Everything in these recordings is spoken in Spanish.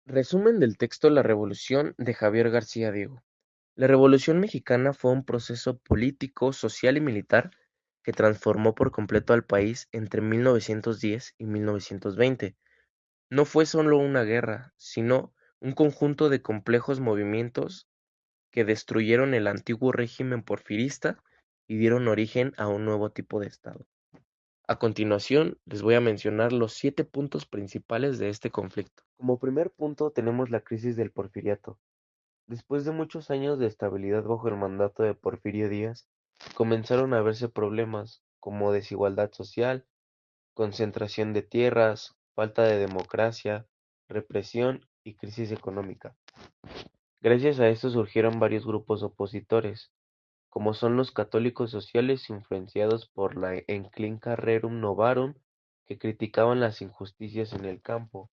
Resumen del texto La Revolución de Javier García Diego. La Revolución Mexicana fue un proceso político, social y militar que transformó por completo al país entre 1910 y 1920. No fue solo una guerra, sino un conjunto de complejos movimientos que destruyeron el antiguo régimen porfirista y dieron origen a un nuevo tipo de Estado. A continuación, les voy a mencionar los 7 puntos principales de este conflicto. Como primer punto tenemos la crisis del porfiriato. Después de muchos años de estabilidad bajo el mandato de Porfirio Díaz, comenzaron a verse problemas como desigualdad social, concentración de tierras, falta de democracia, represión y crisis económica. Gracias a esto surgieron varios grupos opositores, como son los católicos sociales influenciados por la encíclica Rerum Novarum, que criticaban las injusticias en el campo;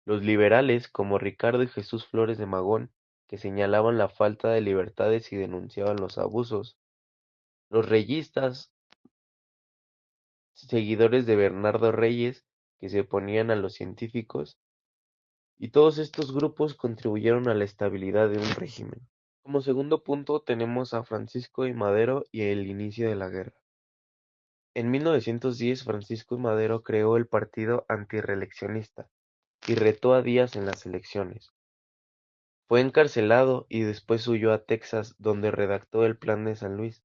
los liberales, como Ricardo y Jesús Flores de Magón, que señalaban la falta de libertades y denunciaban los abusos; los reyistas, seguidores de Bernardo Reyes, que se oponían a los científicos, y todos estos grupos contribuyeron a la estabilidad de un régimen. Como segundo punto tenemos a Francisco I. Madero y el inicio de la guerra. En 1910, Francisco I. Madero creó el Partido Antirreeleccionista y retó a Díaz en las elecciones. Fue encarcelado y después huyó a Texas, donde redactó el Plan de San Luis,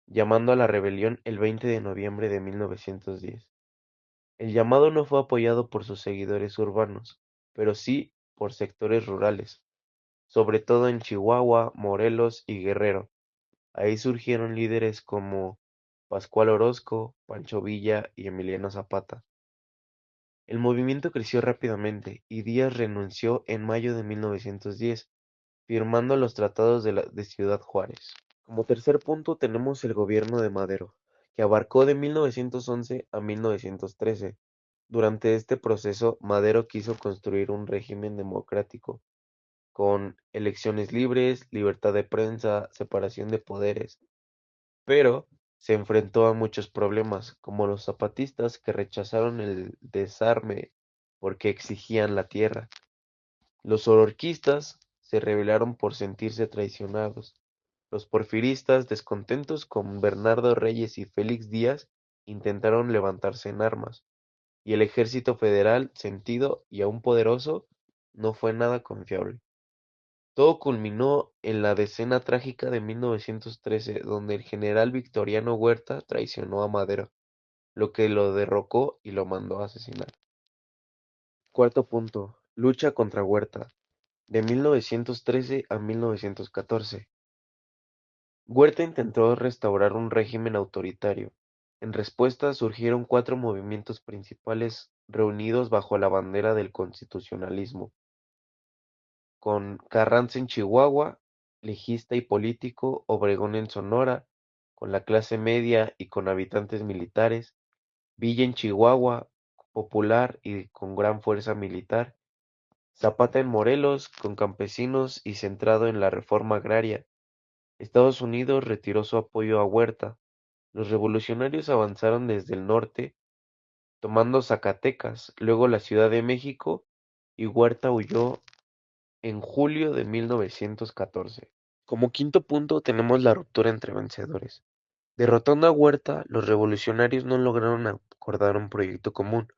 llamando a la rebelión el 20 de noviembre de 1910. El llamado no fue apoyado por sus seguidores urbanos, pero sí por sectores rurales, sobre todo en Chihuahua, Morelos y Guerrero. Ahí surgieron líderes como Pascual Orozco, Pancho Villa y Emiliano Zapata. El movimiento creció rápidamente y Díaz renunció en mayo de 1910, firmando los tratados de Ciudad Juárez. Como tercer punto tenemos el gobierno de Madero, que abarcó de 1911 a 1913. Durante este proceso, Madero quiso construir un régimen democrático, con elecciones libres, libertad de prensa, separación de poderes, pero se enfrentó a muchos problemas, como los zapatistas que rechazaron el desarme porque exigían la tierra. Los orosquistas se rebelaron por sentirse traicionados. Los porfiristas, descontentos con Bernardo Reyes y Félix Díaz, intentaron levantarse en armas, y el ejército federal, sentido y aún poderoso, no fue nada confiable. Todo culminó en la Decena Trágica de 1913, donde el general Victoriano Huerta traicionó a Madero, lo que lo derrocó y lo mandó a asesinar. Cuarto punto: lucha contra Huerta, de 1913 a 1914. Huerta intentó restaurar un régimen autoritario. En respuesta surgieron 4 movimientos principales reunidos bajo la bandera del constitucionalismo, con Carranza en Chihuahua, legista y político; Obregón en Sonora, con la clase media y con habitantes militares; Villa en Chihuahua, popular y con gran fuerza militar; Zapata en Morelos, con campesinos y centrado en la reforma agraria. Estados Unidos retiró su apoyo a Huerta. Los revolucionarios avanzaron desde el norte, tomando Zacatecas, luego la Ciudad de México, y Huerta huyó en julio de 1914. Como quinto punto tenemos la ruptura entre vencedores. Derrotando a Huerta, los revolucionarios no lograron acordar un proyecto común.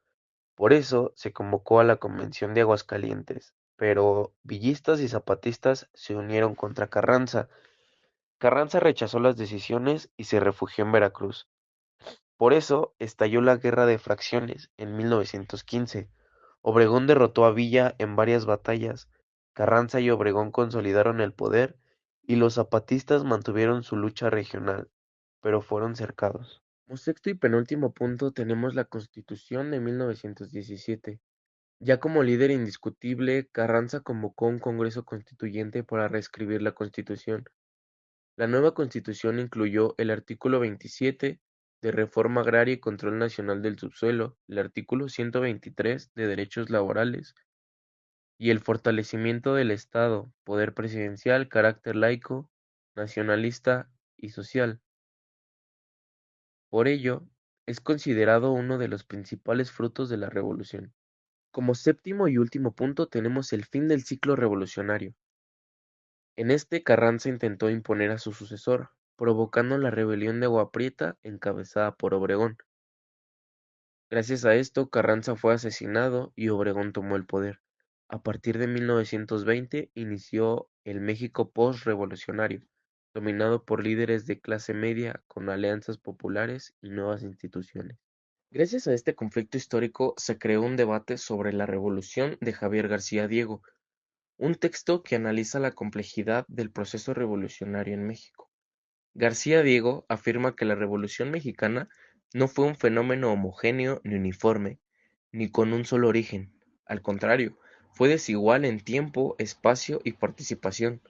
Por eso se convocó a la Convención de Aguascalientes, pero villistas y zapatistas se unieron contra Carranza. Carranza rechazó las decisiones y se refugió en Veracruz. Por eso estalló la Guerra de Fracciones en 1915. Obregón derrotó a Villa en varias batallas. Carranza y Obregón consolidaron el poder y los zapatistas mantuvieron su lucha regional, pero fueron cercados. Como sexto y penúltimo punto tenemos la Constitución de 1917. Ya como líder indiscutible, Carranza convocó un Congreso Constituyente para reescribir la Constitución. La nueva Constitución incluyó el artículo 27 de reforma agraria y control nacional del subsuelo, el artículo 123 de derechos laborales y el fortalecimiento del Estado, poder presidencial, carácter laico, nacionalista y social. Por ello, es considerado uno de los principales frutos de la Revolución. Como séptimo y último punto tenemos el fin del ciclo revolucionario. En este Carranza intentó imponer a su sucesor, provocando la rebelión de Agua Prieta encabezada por Obregón. Gracias a esto, Carranza fue asesinado y Obregón tomó el poder. A partir de 1920 inició el México post-revolucionario, dominado por líderes de clase media con alianzas populares y nuevas instituciones. Gracias a este conflicto histórico se creó un debate sobre la revolución de Javier García Diego, un texto que analiza la complejidad del proceso revolucionario en México. García Diego afirma que la Revolución Mexicana no fue un fenómeno homogéneo ni uniforme, ni con un solo origen. Al contrario, fue desigual en tiempo, espacio y participación.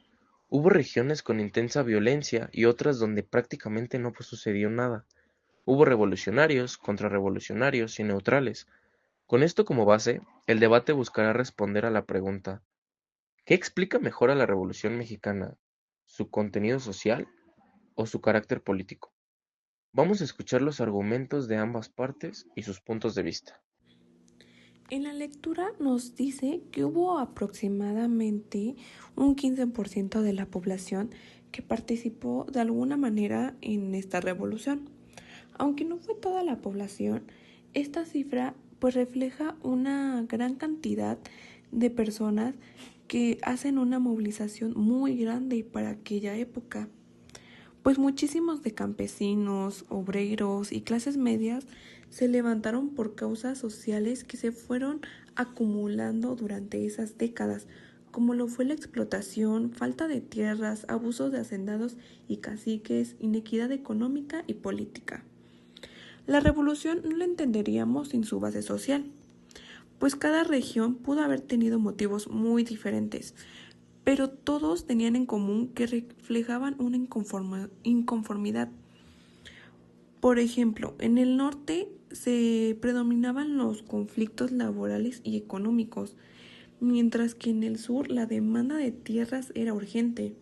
Hubo regiones con intensa violencia y otras donde prácticamente no sucedió nada. Hubo revolucionarios, contrarrevolucionarios y neutrales. Con esto como base, el debate buscará responder a la pregunta: ¿qué explica mejor a la Revolución Mexicana? ¿Su contenido social o su carácter político? Vamos a escuchar los argumentos de ambas partes y sus puntos de vista. En la lectura nos dice que hubo aproximadamente un 15% de la población que participó de alguna manera en esta revolución. Aunque no fue toda la población, esta cifra pues refleja una gran cantidad de personas que hacen una movilización muy grande para aquella época. Pues muchísimos de campesinos, obreros y clases medias se levantaron por causas sociales que se fueron acumulando durante esas décadas, como lo fue la explotación, falta de tierras, abusos de hacendados y caciques, inequidad económica y política. La revolución no la entenderíamos sin su base social, pues cada región pudo haber tenido motivos muy diferentes, pero todos tenían en común que reflejaban una inconformidad. Por ejemplo, en el norte se predominaban los conflictos laborales y económicos, mientras que en el sur la demanda de tierras era urgente.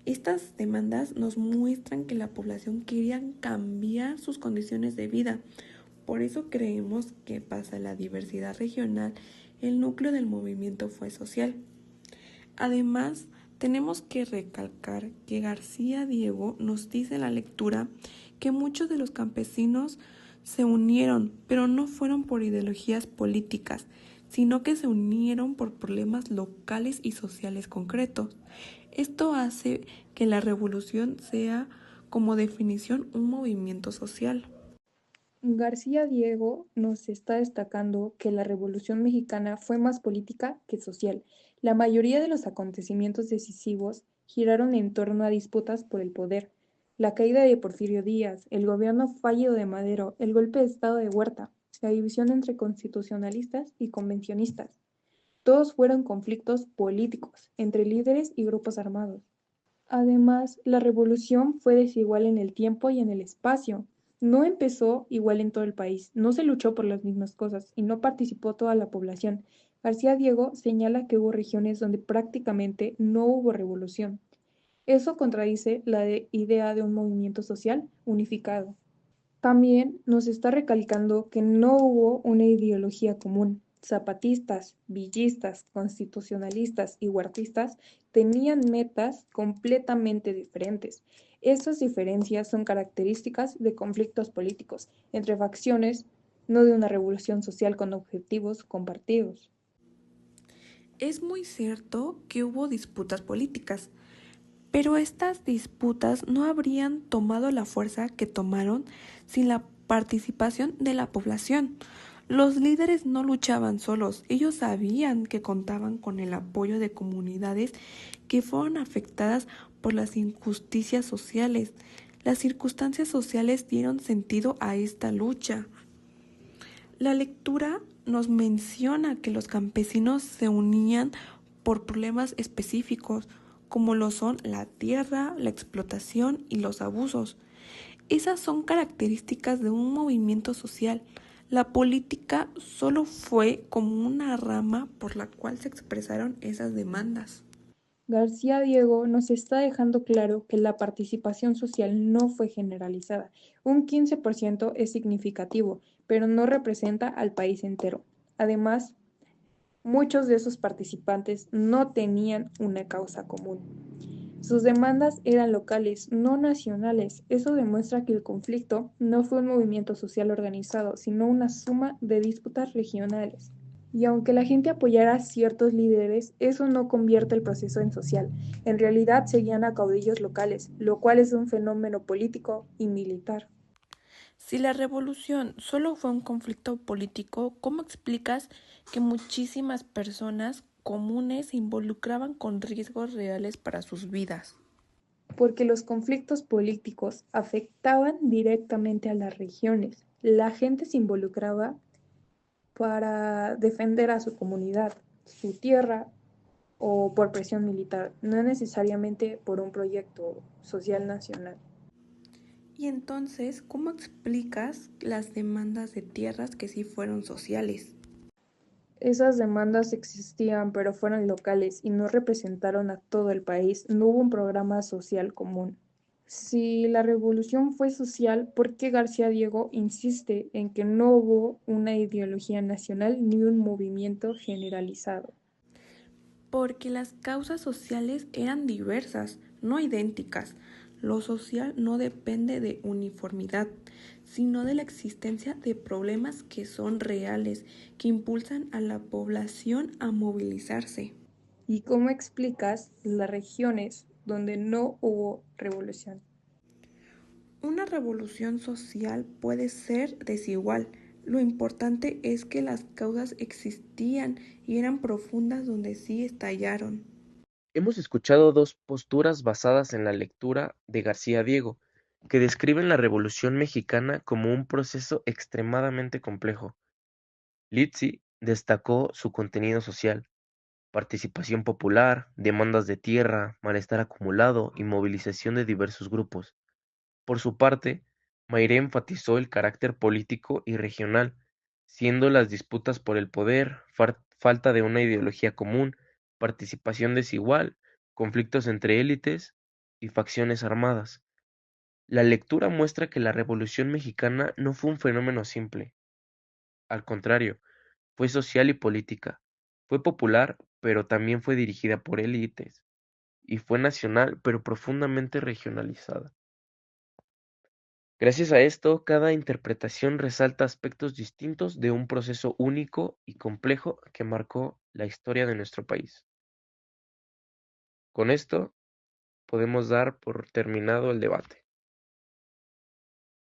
Estas demandas nos muestran que la población quería cambiar sus condiciones de vida. Por eso creemos que pasa la diversidad regional, el núcleo del movimiento fue social. Además, tenemos que recalcar que García Diego nos dice en la lectura que muchos de los campesinos se unieron, pero no fueron por ideologías políticas, sino que se unieron por problemas locales y sociales concretos. Esto hace que la revolución sea, como definición, un movimiento social. García Diego nos está destacando que la Revolución Mexicana fue más política que social. La mayoría de los acontecimientos decisivos giraron en torno a disputas por el poder. La caída de Porfirio Díaz, el gobierno fallido de Madero, el golpe de Estado de Huerta, la división entre constitucionalistas y convencionistas. Todos fueron conflictos políticos entre líderes y grupos armados. Además, la revolución fue desigual en el tiempo y en el espacio. No empezó igual en todo el país, no se luchó por las mismas cosas y no participó toda la población. García Diego señala que hubo regiones donde prácticamente no hubo revolución. Eso contradice la idea de un movimiento social unificado. También nos está recalcando que no hubo una ideología común. Zapatistas, villistas, constitucionalistas y huertistas tenían metas completamente diferentes. Estas diferencias son características de conflictos políticos entre facciones, no de una revolución social con objetivos compartidos. Es muy cierto que hubo disputas políticas, pero estas disputas no habrían tomado la fuerza que tomaron sin la participación de la población. Los líderes no luchaban solos, ellos sabían que contaban con el apoyo de comunidades que fueron afectadas por las injusticias sociales. Las circunstancias sociales dieron sentido a esta lucha. La lectura nos menciona que los campesinos se unían por problemas específicos, como lo son la tierra, la explotación y los abusos. Esas son características de un movimiento social. La política solo fue como una rama por la cual se expresaron esas demandas. García Diego nos está dejando claro que la participación social no fue generalizada. Un 15% es significativo, pero no representa al país entero. Además, Muchos de esos participantes no tenían una causa común. Sus demandas eran locales, no nacionales. Eso demuestra que el conflicto no fue un movimiento social organizado, sino una suma de disputas regionales. Y aunque la gente apoyara a ciertos líderes, eso no convierte el proceso en social. En realidad seguían a caudillos locales, lo cual es un fenómeno político y militar. Si la revolución solo fue un conflicto político, ¿cómo explicas que muchísimas personas comunes se involucraban con riesgos reales para sus vidas? Porque los conflictos políticos afectaban directamente a las regiones. La gente se involucraba para defender a su comunidad, su tierra o por presión militar, no necesariamente por un proyecto social nacional. Y entonces, ¿cómo explicas las demandas de tierras que sí fueron sociales? Esas demandas existían, pero fueron locales y no representaron a todo el país. No hubo un programa social común. Si la revolución fue social, ¿por qué García Diego insiste en que no hubo una ideología nacional ni un movimiento generalizado? Porque las causas sociales eran diversas, no idénticas. Lo social no depende de uniformidad, sino de la existencia de problemas que son reales, que impulsan a la población a movilizarse. ¿Y cómo explicas las regiones donde no hubo revolución? Una revolución social puede ser desigual. Lo importante es que las causas existían y eran profundas donde sí estallaron. Hemos escuchado dos posturas basadas en la lectura de García Diego, que describen la Revolución Mexicana como un proceso extremadamente complejo. Litsi destacó su contenido social, participación popular, demandas de tierra, malestar acumulado y movilización de diversos grupos. Por su parte, Mayre enfatizó el carácter político y regional, siendo las disputas por el poder, falta de una ideología común, participación desigual, conflictos entre élites y facciones armadas. La lectura muestra que la Revolución Mexicana no fue un fenómeno simple, al contrario, fue social y política, fue popular, pero también fue dirigida por élites, y fue nacional, pero profundamente regionalizada. Gracias a esto, cada interpretación resalta aspectos distintos de un proceso único y complejo que marcó la historia de nuestro país. Con esto, podemos dar por terminado el debate.